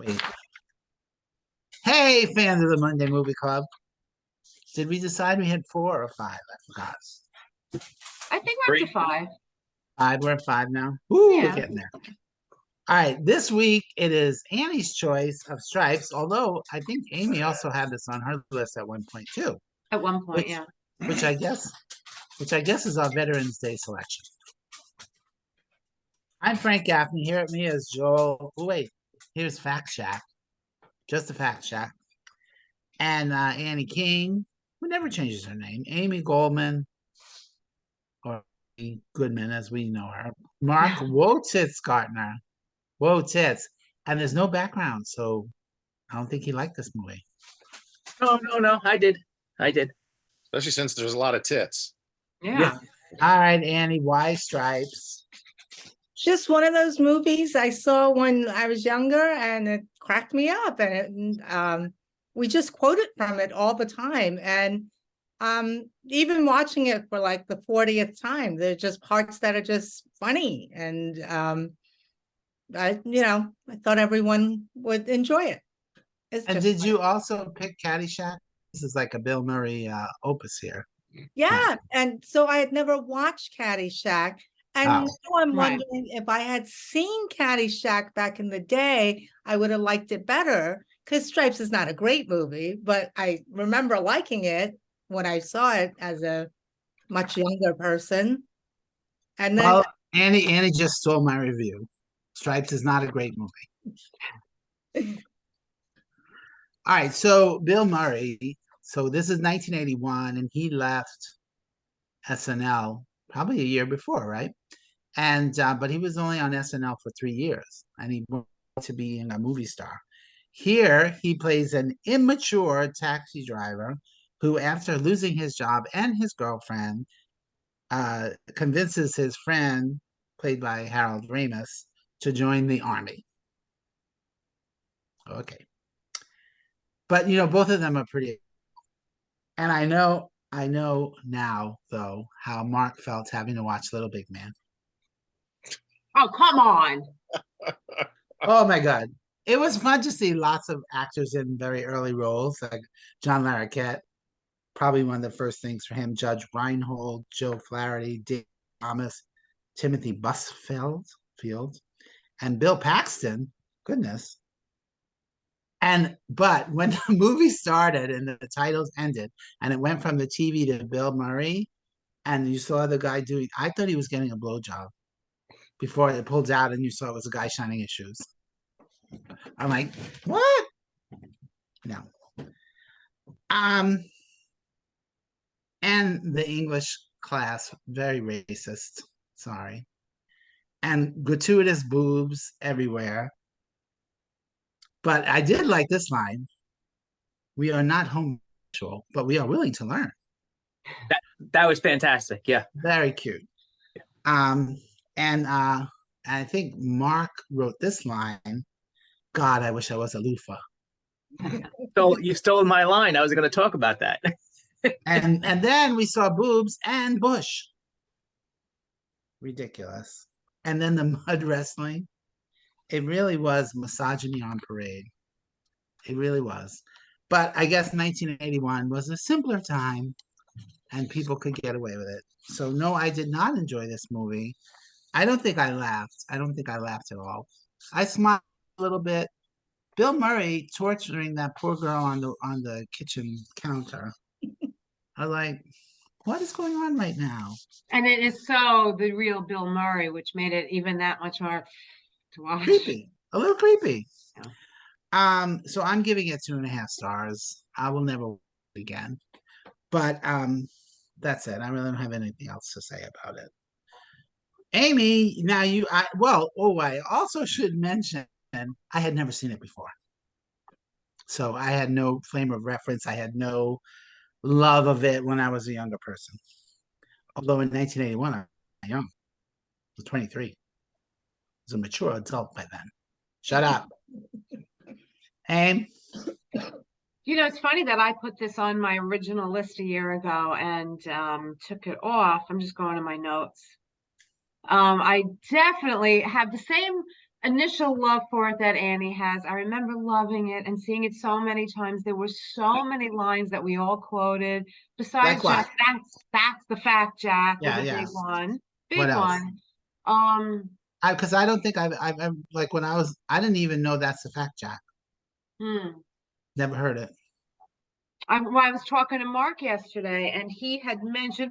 Wait. Hey, fans of the Monday Movie Club. Did we decide we had four or five? I forgot. I think we're up to Three. five. Five. We're at five now. Ooh, we're Yeah. getting there. All right. This week it is Annie's choice of Stripes, although I think Amy also had this on her list at one point too. At one point, Which, yeah. which I guess is our Veterans Day selection. I'm Frank Gaffney. Here at me is Joel. Oh, wait, here's Fact Shack. Just a Fact Shack. And Annie King, who never changes her name. Amy Goldman, or Amy Goodman as we know her. Mark Wotitz Gartner. Whoa tits. And there's no background, so I don't think he liked this movie. No. I did. Especially since there's a lot of tits. Yeah. All right, Annie, why Stripes? Just one of those movies I saw when I was younger, and it cracked me up. And we just quoted from it all the time. And even watching it for like the 40th time, there's just parts that are just funny. And I thought everyone would enjoy it. And did you also pick Caddyshack? This is like a Bill Murray opus here. Yeah, and so I had never watched Caddyshack. And now I'm wondering if I had seen Caddyshack back in the day, I would have liked it better. Because Stripes is not a great movie, but I remember liking it when I saw it as a much younger person. And then, well, Annie just stole my review. Stripes is not a great movie. All right, so Bill Murray. So this is 1981, and he left SNL probably a year before, right? And but he was only on SNL for 3 years, and he went to being a movie star. Here, he plays an immature taxi driver who, after losing his job and his girlfriend, convinces his friend, played by Harold Ramis, to join the army. Okay. But both of them are pretty. And I know now though how Mark felt having to watch Little Big Man. Oh, come on. Oh my God. It was fun to see lots of actors in very early roles, like John Larroquette, probably one of the first things for him, Judge Reinhold, Joe Flaherty, Dave Thomas, Timothy Busfield, and Bill Paxton. Goodness. But when the movie started and the titles ended and it went from the TV to Bill Murray, and you saw the guy doing, I thought he was getting a blowjob before it pulled out and you saw it was a guy shining his shoes. I'm like, what? No. And the English class, very racist. Sorry. And gratuitous boobs everywhere. But I did like this line. We are not homosexual, but we are willing to learn. That was fantastic. Yeah. Very cute. And I think Mark wrote this line. God, I wish I was a loofah. So you stole my line. I was going to talk about that. and then we saw boobs and bush. Ridiculous. And then the mud wrestling. It really was misogyny on parade. It really was. But I guess 1981 was a simpler time and people could get away with it. So no, I did not enjoy this movie. I don't think I laughed. I don't think I laughed at all. I smiled a little bit. Bill Murray torturing that poor girl on the kitchen counter. I was like, what is going on right now? And it is so the real Bill Murray, which made it even that much more to watch. Creepy. A little creepy. Yeah. So I'm giving it 2.5 stars. I will never watch it again. But that's it. I really don't have anything else to say about it. Amy, now I also should mention I had never seen it before. So I had no frame of reference. I had no love of it when I was a younger person. Although in 1981, I was young. I was 23. I was a mature adult by then. Shut up. Aim. It's funny that I put this on my original list a year ago and took it off. I'm just going to my notes. I definitely have the same initial love for it that Annie has. I remember loving it and seeing it so many times. There were so many lines that we all quoted. Besides Like what? just that's the fact, Jack was Yeah, a yeah. big one. What Big else? one. Um, Because I don't think I've like when I didn't even know that's the fact, Jack. hmm. Never heard it. Well, I was talking to Mark yesterday, and he had mentioned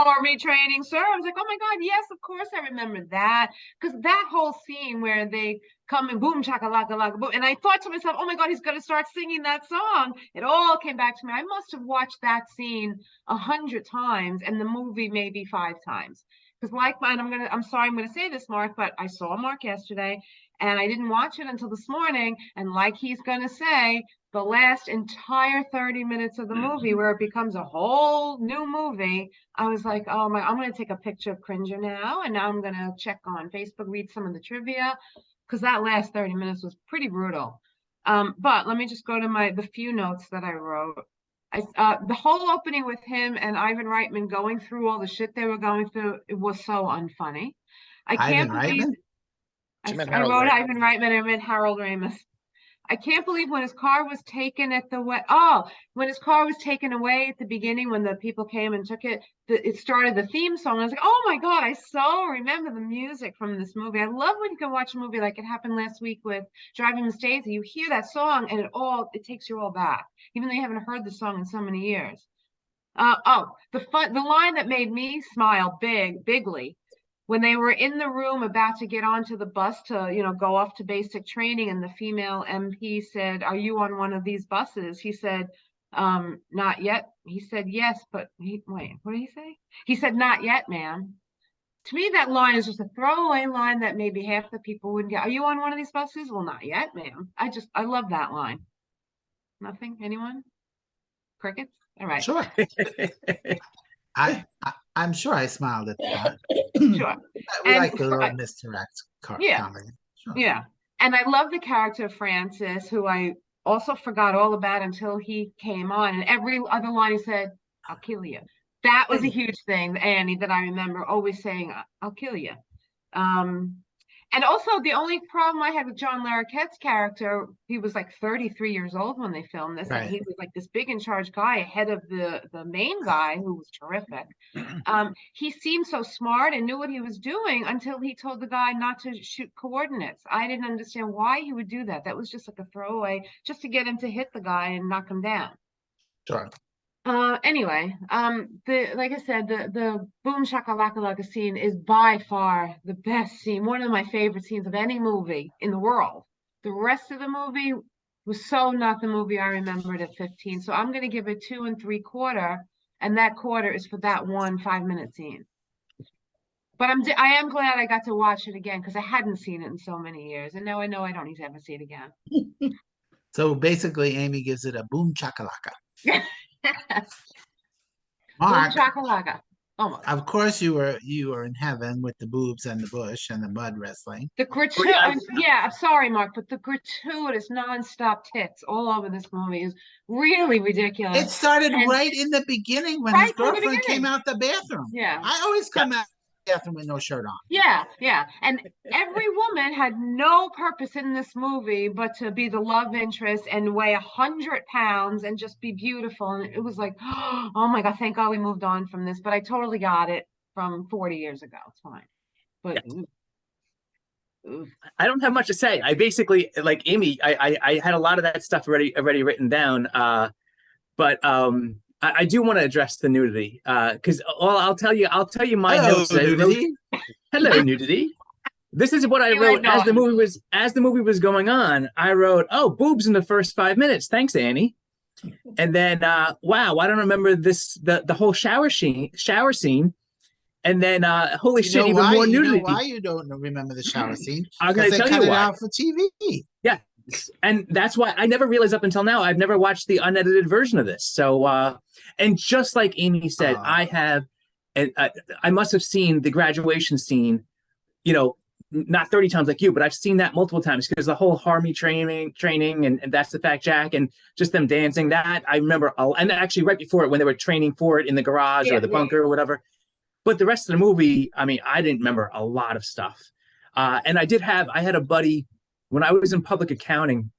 army training, sir. I was like, oh my God, yes, of course I remember that. Because that whole scene where they come and boom, chakalaka, laka, boom. And I thought to myself, oh my God, he's going to start singing that song. It all came back to me. I must have watched that scene 100 times and the movie maybe 5 times. Because like mine, I'm sorry, I'm going to say this, Mark, but I saw Mark yesterday and I didn't watch it until this morning. And like he's going to say, the last entire 30 minutes of the movie where it becomes a whole new movie, I was like, oh my, I'm going to take a picture of Cringer now. And now I'm going to check on Facebook, read some of the trivia, because that last 30 minutes was pretty brutal. But let me just go to the few notes that I wrote. The whole opening with him and Ivan Reitman going through all the shit they were going through, it was so unfunny. I Ivan can't believe Reitman? She meant I Harold wrote Ramis. Ivan Reitman, I meant Harold Ramis. I can't believe when his car was taken when his car was taken away at the beginning, when the people came and took it, it started the theme song. I was like, oh my God, I so remember the music from this movie. I love when you can watch a movie like it happened last week with Driving Miss Daisy. You hear that song and it takes you all back, even though you haven't heard the song in so many years. The line that made me smile bigly when they were in the room about to get onto the bus to, go off to basic training, and the female MP said, are you on one of these buses? He said, not yet. He said, yes, but wait, what did he say? He said, not yet, ma'am. To me, that line is just a throwaway line that maybe half the people wouldn't get. Are you on one of these buses? Well, not yet, ma'am. I love that line. Nothing? Anyone? Crickets? All right. Sure. I'm sure I smiled at that. Sure. We And like the little I- misdirect Yeah. comedy. Sure. Yeah. And I love the character of Francis, who I also forgot all about until he came on. And every other line he said, I'll kill you. That was a huge thing, Annie, that I remember always saying, I'll kill you. And also the only problem I had with John Larroquette's character, he was like 33 years old when they filmed this, Right. and he was like this big in charge guy ahead of the main guy, who was terrific. He seemed so smart and knew what he was doing until he told the guy not to shoot coordinates. I didn't understand why he would do that. That was just like a throwaway, just to get him to hit the guy and knock him down. Sure. Anyway, like I said, the boom shakalaka laka scene is by far the best scene, one of my favorite scenes of any movie in the world. The rest of the movie was so not the movie I remembered at 15. So I'm gonna give it 2 3/4, and that quarter is for that one 5-minute scene. But I am glad I got to watch it again, because I hadn't seen it in so many years, and now I know I don't need to ever see it again. So basically, Amy gives it a boom chakalaka. Boom Mark, shakalaka. Almost. of course you were in heaven with the boobs and the bush and the mud wrestling. The gratuitous, I'm sorry, Mark, but the gratuitous nonstop tits all over this movie is really ridiculous. It started And- right in the beginning when Right his from the girlfriend came beginning. out the bathroom. Yeah, I always come out of the bathroom with no shirt on. yeah. And every woman had no purpose in this movie but to be the love interest and weigh 100 pounds and just be beautiful. And it was like, oh my God, thank God we moved on from this. But I totally got it from 40 years ago. It's fine. But oof. I don't have much to say. I basically, like Amy, I had a lot of that stuff already written down. But I do want to address the nudity, because I'll tell you my Hello, notes. that I wrote- nudity. Hello, nudity. This is what I You like wrote as the dogs. movie was going on. I wrote, "Oh, boobs in the first 5 minutes." Thanks, Annie. And then, wow, I don't remember the whole shower scene. And then, holy shit, even more You know nudity. why you don't remember the shower scene? I'm gonna Because they tell cut you it why. out for TV. And that's why I never realized up until now, I've never watched the unedited version of this. So, and just like Amy said, I have, and I must have seen the graduation scene, not 30 times like you, but I've seen that multiple times, because the whole army training and that's the fact, Jack, and just them dancing, that I remember. And actually right before it, when they were training for it in the garage or the bunker or whatever. But the rest of the movie, I mean, I didn't remember a lot of stuff. And I had a buddy when I was in public accounting,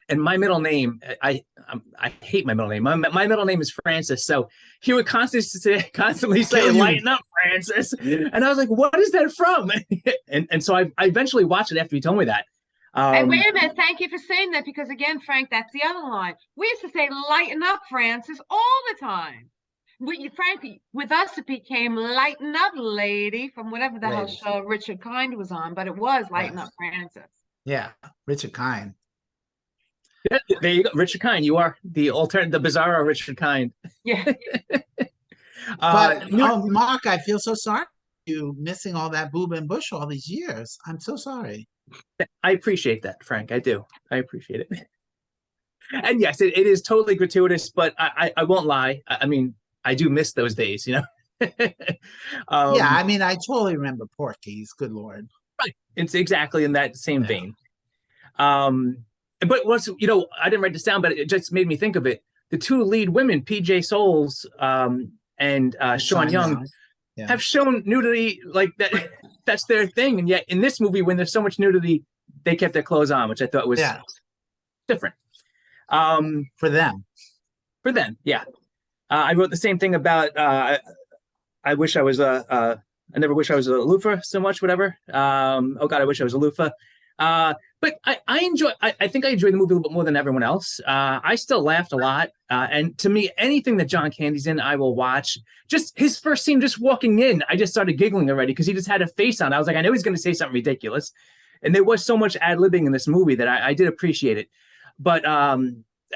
and my middle name, I hate my middle name. My middle name is Francis. So he would constantly say, Kill you. lighten up, Francis. And I was like, what is that from? And so I eventually watched it after he told me that. And wait a minute, thank you for saying that, because again, Frank, that's the other line. We used to say lighten up, Francis, all the time. Frank, with us it became lighten up, lady, from whatever the hell Ladies. show Richard Kind was on, but it was lighten Yes. up, Francis. Yeah, Richard Kind. Yeah, there you go, Richard Kind. You are the bizarro Richard Kind. Yeah. But Mark, I feel so sorry for you missing all that Boob and Bush all these years. I'm so sorry. I appreciate that, Frank. I do. I appreciate it. And yes, it is totally gratuitous, but I won't lie. I mean, I do miss those days, you know. Yeah, I mean, I totally remember Porky's. Good Lord. Right. It's exactly in that same Yeah. vein. But once, you know, I didn't write this down, but it just made me think of it. The two lead women, PJ Souls and Sean Young, Yeah. have shown nudity like that. That's their thing. And yet in this movie, when there's so much nudity, they kept their clothes on, which I thought was different. For them. For them, yeah. I wrote the same thing about I wish I was I never wish I was a loofah so much, whatever. Oh God, I wish I was a loofah. But I think I enjoyed the movie a little bit more than everyone else. I still laughed a lot. And to me, anything that John Candy's in, I will watch. Just his first scene, just walking in, I just started giggling already because he just had a face on. I was like, I know he's going to say something ridiculous. And there was so much ad-libbing in this movie that I did appreciate it. But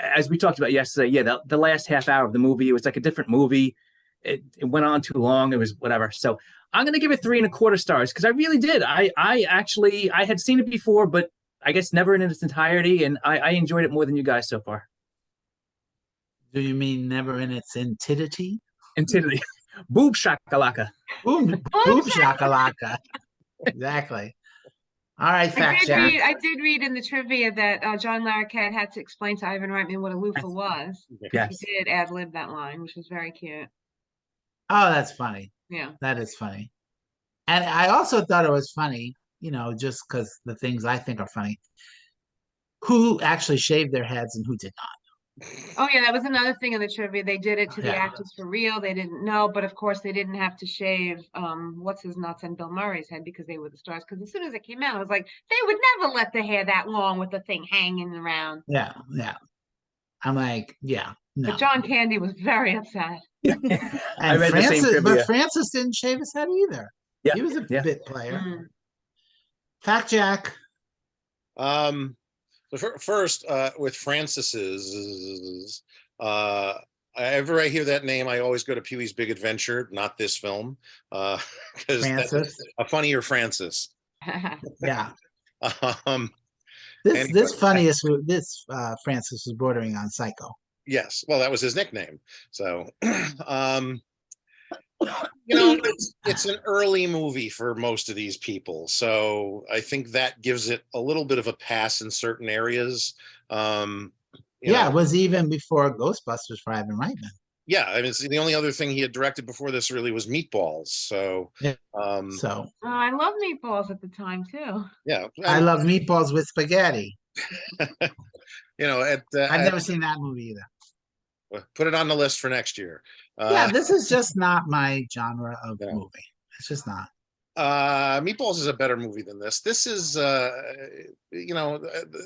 as we talked about yesterday, yeah, the last half hour of the movie, it was like a different movie. It went on too long. It was whatever. So I'm going to give it 3.25 stars because I really did. I had seen it before, but I guess never in its entirety. And I enjoyed it more than you guys so far. Do you mean never in its entity? Entity. Boob shakalaka. Boom, boom shakalaka. Exactly. All right, fact check. I did read in the trivia that John Larroquette had to explain to Ivan Reitman what a loofah was. Yes. He did ad-lib that line, which was very cute. Oh, that's funny. Yeah. That is funny. And I also thought it was funny, you know, just because the things I think are funny, who actually shaved their heads and who did not. Oh yeah, that was another thing in the trivia. They did it to the Yeah. actors for real. They didn't know, but of course they didn't have to shave what's his nuts and Bill Murray's head because they were the stars. Because as soon as it came out, I was like, they would never let the hair that long with the thing hanging around. Yeah, yeah. I'm like, yeah, no. But John Candy was very upset. I And read the same Francis, trivia. but Francis didn't shave his head either. Yeah, He was a yeah. bit player. Mm. Fact Jack. So first, with Francis's, whenever I hear that name, I always go to Pee-wee's Big Adventure, not this film, because that's Francis. a funnier Francis. Yeah. Anyway. This Francis was bordering on Psycho. Yes, well, that was his nickname. So, you know, it's an early movie for most of these people, so I think that gives it a little bit of a pass in certain areas. You Yeah, know, it was even before Ghostbusters for Ivan Reitman. yeah, I mean, the only other thing he had directed before this really was Meatballs. So, Yeah. um, So Oh, I love meatballs at the time too. yeah, I love meatballs with spaghetti. you know, I've never seen that movie either. put it on the list for next year. Yeah, this is just not my genre of Yeah. movie. It's just not. Meatballs is a better movie than this. This is, you know,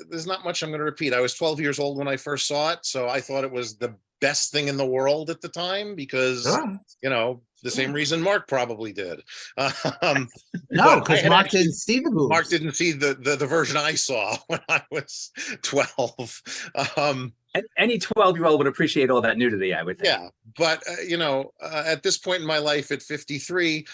there's not much I'm going to repeat. I was 12 years old when I first saw it, so I thought it was the best thing in the world at the time because, Sure. you know, the same reason Mark probably did. No, but I because had Mark actually- didn't see the movie. Mark didn't see the version I saw when I was 12. Any 12-year-old would appreciate all that nudity, I would think. Yeah, but you know, at this point in my life, at 53,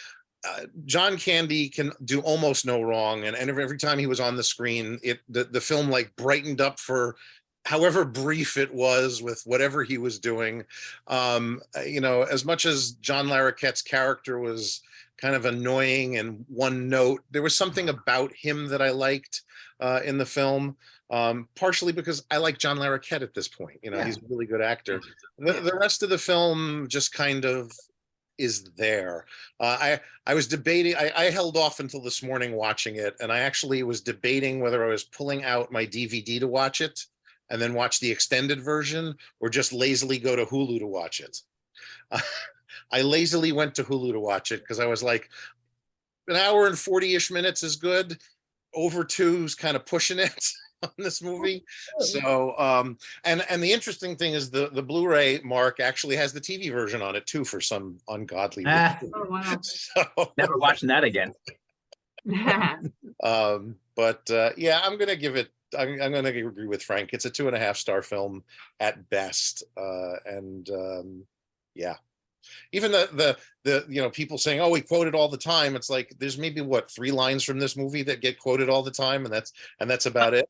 John Candy can do almost no wrong, and every time he was on the screen, the film like brightened up for however brief it was with whatever he was doing. You know, as much as John Larroquette's character was kind of annoying and one note, there was something about him that I liked in the film. Partially because I like John Larroquette at this point. You know, Yeah. he's a really good actor. The rest of the film just kind of, is there. I was debating. I held off until this morning watching it, and I actually was debating whether I was pulling out my DVD to watch it and then watch the extended version, or just lazily go to Hulu to watch it. I lazily went to Hulu to watch it because I was like, an hour and 40-ish minutes is good. Over 2's kind of pushing it on this movie. So and the interesting thing is the Blu-ray, Mark, actually has the TV version on it too for some ungodly Ah. reason. Oh, wow. So Never watching that again. yeah, I'm gonna give it, I'm gonna agree with Frank. It's a 2.5-star film at best. Yeah. Even the people saying, oh, we quote it all the time. It's like there's maybe what 3 lines from this movie that get quoted all the time, and that's about it.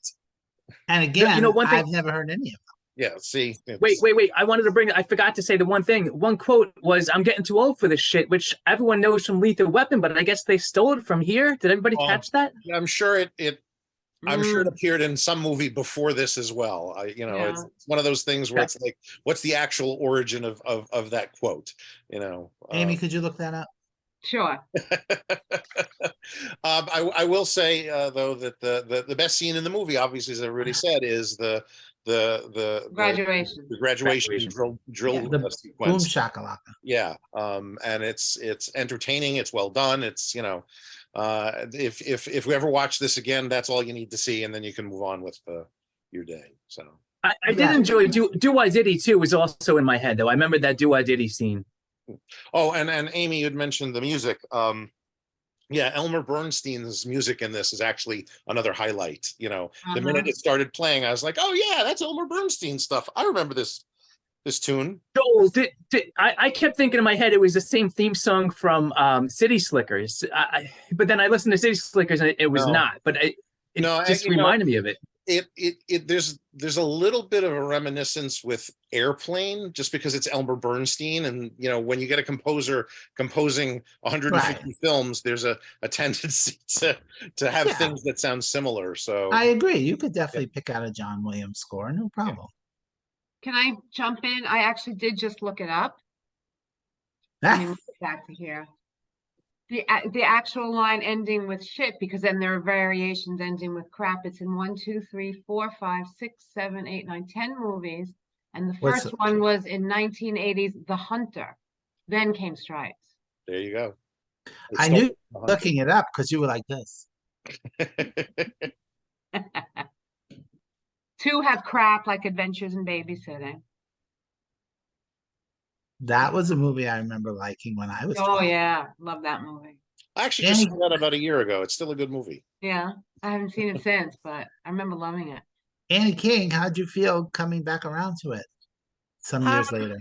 And again, one thing, I've never heard any of Yeah, see. wait. I forgot to say the one thing. One quote was, "I'm getting too old for this shit," which everyone knows from Lethal Weapon, but I guess they stole it from here. Did everybody catch that? I'm sure it Mm. appeared in some movie before this as well. Yeah. It's one of those things where it's like, what's the actual origin of that quote? Amy, could you look that up? Sure. I will say though that the best scene in the movie, obviously, as everybody said, is the Graduation. graduation drill Yeah. The Boom sequence. shakalaka. Yeah, and it's entertaining. It's well done. It's if we ever watch this again, that's all you need to see, and then you can move on with your day. So I did enjoy Do I Diddy too. Was also in my head though. I remember that Do I Diddy scene. Oh, and Amy, you'd mentioned the music. Yeah, Elmer Bernstein's music in this is actually another highlight. The minute it started playing, I was like, oh yeah, that's Elmer Bernstein stuff. I remember this tune. Joel, I kept thinking in my head it was the same theme song from City Slickers. But then I listened to City Slickers and it was not. But it just reminded me of it. There's a little bit of a reminiscence with Airplane, just because it's Elmer Bernstein, and when you get a composer composing 150 films, there's a tendency to have things that sound similar. So I agree. You could definitely pick out a John Williams score, no problem. Can I jump in? I actually did just look it up. Let me move it back to here. The actual line ending with shit, because then there are variations ending with crap. It's in 1, 2, 3, 4, 5, 6, 7, 8, 9, 10 movies. And the first one was in 1980's The Hunter. Then came Stripes. There you go. I knew looking it up because you were like this. 2 have crap, like Adventures in Babysitting. That was a movie I remember liking when I was. Oh 12. yeah, love that movie. I actually just saw that about a year ago. It's still a good movie. Yeah, I haven't seen it since, but I remember loving it. Annie King, how'd you feel coming back around to it some years later?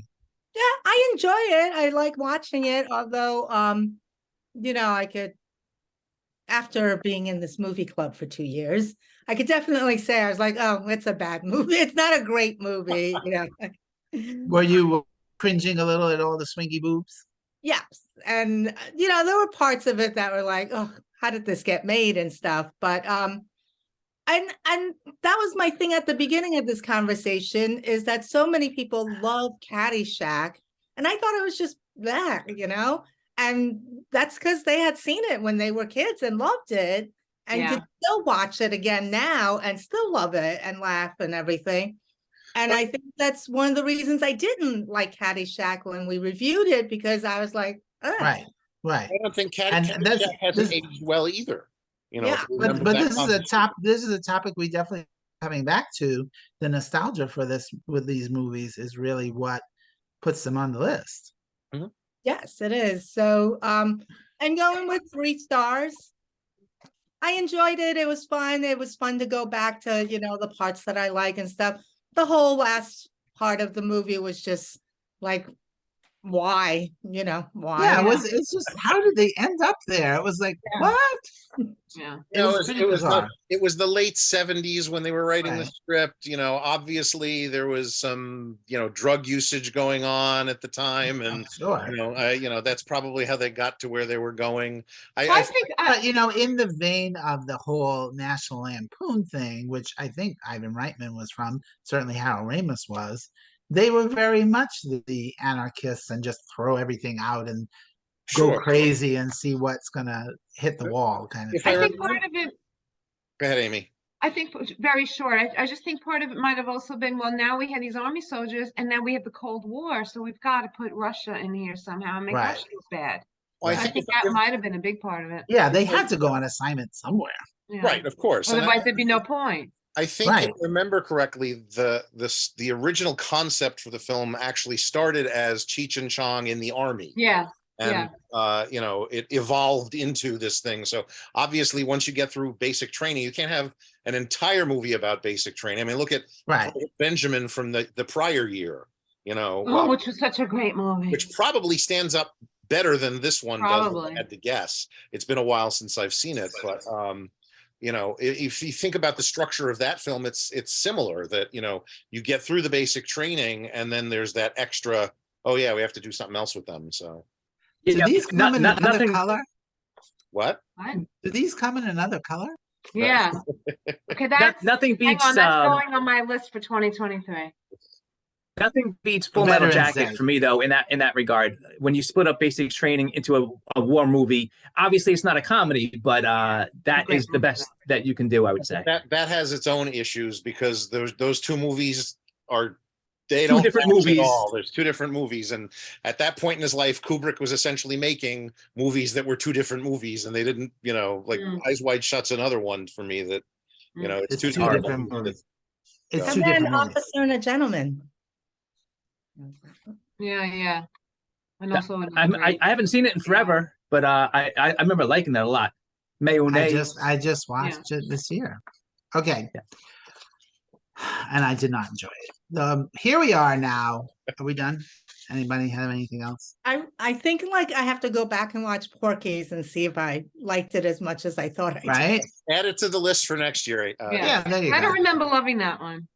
Yeah, I enjoy it. I like watching it, although I could, after being in this movie club for 2 years, I could definitely say I was like, oh, it's a bad movie. It's not a great movie. Were you cringing a little at all the swingy boobs? Yes. And there were parts of it that were like, oh, how did this get made and stuff? But and that was my thing at the beginning of this conversation, is that so many people love Caddyshack, and I thought it was just that, and that's because they had seen it when they were kids and loved it, and could still watch it again now and still love it and laugh and everything. And I think that's one of the reasons I didn't like Caddyshack when we reviewed it, because I was like, right. I don't think Caddyshack hasn't aged well either. But this is a topic we definitely coming back to. The nostalgia for this with these movies is really what puts them on the list. Mm-hmm. Yes, it is. So and going with 3 stars. I enjoyed it. It was fun. It was fun to go back to, the parts that I like and stuff. The whole last part of the movie was just like, why? Why? Yeah, it's just, how did they end up there? It was like, what? Yeah. It was the late 70s when they were writing the script. Obviously there was some, drug usage going on at the time, and that's probably how they got to where they were going. I think, in the vein of the whole National Lampoon thing, which I think Ivan Reitman was from, certainly Harold Ramis was. they were very much the anarchists and just throw everything out and go Sure. crazy and see what's gonna hit the wall kind of If thing. I I think part of it, Go ahead, Amy. I think very short. I just think part of it might have also been, well, now we had these army soldiers and now we have the Cold War, so we've got to put Russia in here somehow and make Right. Russia look bad. Well, Right. I think that might have been a big part of it. Yeah, they had to go on assignment somewhere. Yeah. Right, of course. And Otherwise, there'd be no point. I think Right. if I remember correctly, the original concept for the film actually started as Cheech and Chong in the army. Yeah. And you know, it evolved into this thing. So obviously, once you get through basic training, you can't have an entire movie about basic training. I mean, look at Right. Benjamin from the prior year, you know, Oh, which was such a great movie. which probably stands up better than this one does, if Probably. I had to guess. It's been a while since I've seen it, but you know, if you think about the structure of that film, it's similar, that, you know, you get through the basic training and then there's that extra, oh yeah, we have to do something else with them. So Do Yeah, these come in another nothing. color? what? What? Do these come in another color? Yeah. Okay, that's Nothing hang beats on, that's going on my list for 2023. nothing beats Full Metal Veterans Jacket Day. for me though. In that regard, when you split up basic training into a war movie, obviously it's not a comedy, but that Great is the movie. best that you can do, I would say. That has its own issues because those two movies are they Two don't different match movies. at all. There's two different movies, and at that point in his life, Kubrick was essentially making movies that were two different movies, and they didn't, you know, like Mm. Eyes Wide Shut's another one for me that, you know, It's two different different movies. It's Yeah. two And then different movies. Officer and a Gentleman. Yeah. And also, I haven't seen it in forever, but I remember liking that a lot. Mayonnaise. I just watched it this year. Okay. Yeah. And I did not enjoy it. Here we are now. Are we done? Anybody have anything else? I think like I have to go back and watch Porky's and see if I liked it as much as I thought I did. Right? Add it to the list for next year. Yeah, there you I don't go. remember loving that one.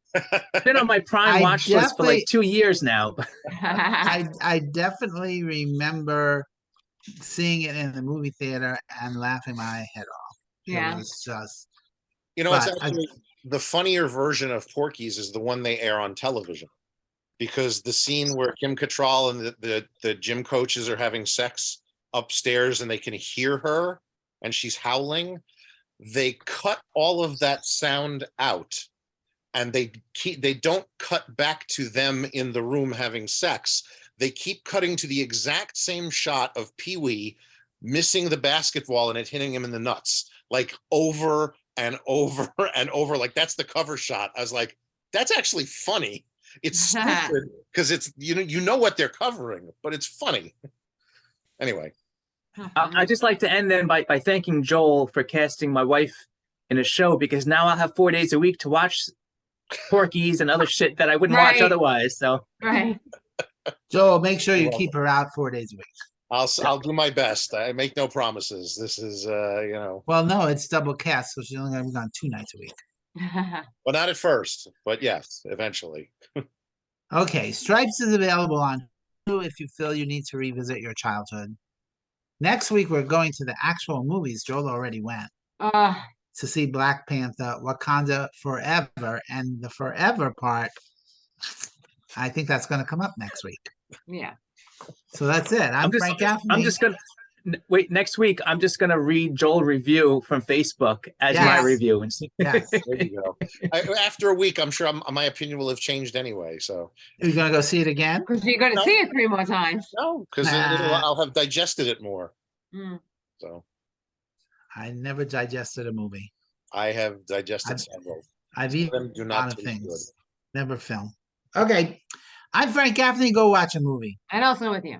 Been on my Prime I watch list for like definitely- 2 years now. I definitely remember seeing it in the movie theater and laughing my head off. Yeah. It was just You know, it's But I- actually the funnier version of Porky's is the one they air on television, because the scene where Kim Cattrall and the gym coaches are having sex upstairs and they can hear her and she's howling, they cut all of that sound out and they don't cut back to them in the room having sex. They keep cutting to the exact same shot of Pee-wee missing the basketball and it hitting him in the nuts, like over and over and over. Like that's the cover shot. I was like, that's actually funny. It's stupid because it's, you know what they're covering, but it's funny. Anyway, I just like to end then by thanking Joel for casting my wife in a show, because now I'll have 4 days a week to watch Porky's and other shit that I wouldn't watch Right. otherwise. So Right. Joel, make sure you Well- keep her out 4 days a week. I'll do my best. I make no promises. This is, you know, Well, no, it's double cast, so she's only gonna be gone 2 nights a week. well, not at first, but yes, eventually. Okay, Stripes is available on Hulu if you feel you need to revisit your childhood. Next week we're going to the actual movies. Joel already went to see Black Panther, Wakanda Forever, and the Forever part. I think that's going to come up next week. Yeah. So that's it. I'm Frank Gaffney. I'm just gonna wait. Next week, I'm just gonna read Joel review from Facebook as my Yes. review and see. Yes. There you go. After a week, I'm sure my opinion will have changed anyway. So You're going to go see it again? Because you're going to No. see it 3 more times. no, because Nah. I'll have digested it more. Mm. So I never digested a movie. I have digested I've- several. I've Some of eaten them do a not lot of taste good. things. Never film. Okay. I'm Frank Gaffney. Go watch a movie. And also with you.